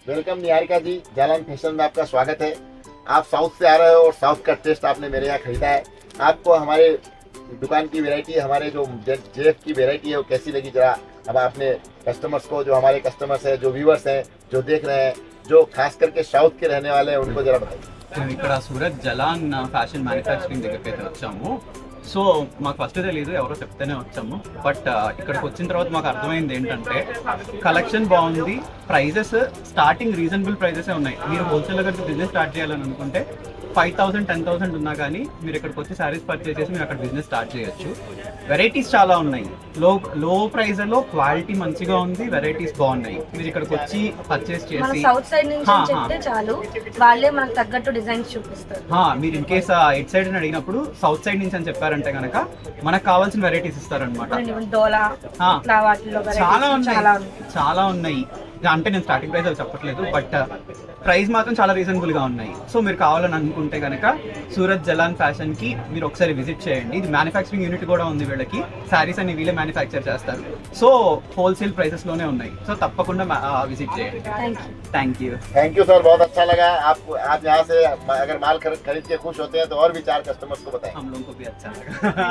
Welcome Niharika जी, Jalan fashion में आपका स्वागत है। आप साउथ से आ रहे हो और साउथ का टेस्ट आपने मेरे यहाँ खरीदा है। आपको हमारे दुकान की वैरायटी, हमारे जो जेफ की वैरायटी है वो कैसी लगी, जरा अब अपने कस्टमर्स को, जो हमारे कस्टमर्स हैं, जो व्यूवर्स हैं, जो देख रहे हैं, जो खास करके साउथ के रहने वाले हैं, उनको जरा बताइए। మేము ఇక్కడ సూరత్ జలాన్ ఫ్యాషన్ మ్యానుఫ్యాక్చరింగ్ దగ్గరికి అయితే వచ్చాము. సో మాకు ఫస్ట్ తెలియదు, ఎవరో చెప్తేనే వచ్చాము. బట్ ఇక్కడికి వచ్చిన తర్వాత మాకు అర్థమైంది ఏంటంటే కలెక్షన్ బాగుంది, ప్రైజెస్ స్టార్టింగ్ రీజనబుల్ ప్రైజెసే ఉన్నాయి. మీరు హోల్సేల్ దగ్గర బిజినెస్ స్టార్ట్ చేయాలని అనుకుంటే 5,000 10,000 ఉన్నా కానీ మీరు ఇక్కడికి వచ్చి శారీస్ పర్చేస్ చేసి మీరు అక్కడ బిజినెస్ స్టార్ట్ చేయొచ్చు. వెరైటీస్ చాలా ఉన్నాయి, లో ప్రైజ్లో క్వాలిటీ మంచిగా ఉంది, వెరైటీస్ బాగున్నాయి. మీరు ఇక్కడికి వచ్చి పర్చేస్ చేసి సౌత్ సైడ్ నుంచి చెప్తే చాలు, వాళ్ళే మనకు తగ్గట్టు డిజైన్స్ చూపిస్తారు. మీరు ఇన్ కేస్ ఎట్ సైడ్ అని అడిగినప్పుడు సౌత్ సైడ్ నుంచి అని చెప్పారంటే కనుక మనకు కావాల్సిన వెరైటీస్ ఇస్తారనమాట. డోలా ఇట్లా వాటిలో చాలా ఉన్నాయి. అంటే నేను స్టార్టింగ్ ప్రైస్ అవి చెప్పట్లేదు, బట్ ప్రైస్ మాత్రం చాలా రీజనబుల్ గా ఉన్నాయి. సో మీరు కావాలని అనుకుంటే కనుక సూరత్ జలాన్ ఫ్యాషన్ కి మీరు ఒకసారి విజిట్ చేయండి. ఇది మ్యానుఫ్యాక్చరింగ్ యూనిట్ కూడా ఉంది వీళ్ళకి, శారీస్ అని వీళ్ళే మ్యానుఫ్యాక్చర్ చేస్తారు. సో హోల్సేల్ ప్రైసెస్ లోనే ఉన్నాయి. సో తప్పకుండా విజిట్ చేయండి. థ్యాంక్ यू सर, बहुत अच्छा लगा। आप यहाँ से अगर माल खरीद के खुश होते हैं तो और भी 4 कस्टमर्स को बताएं। हम लोगों को भी अच्छा लगा.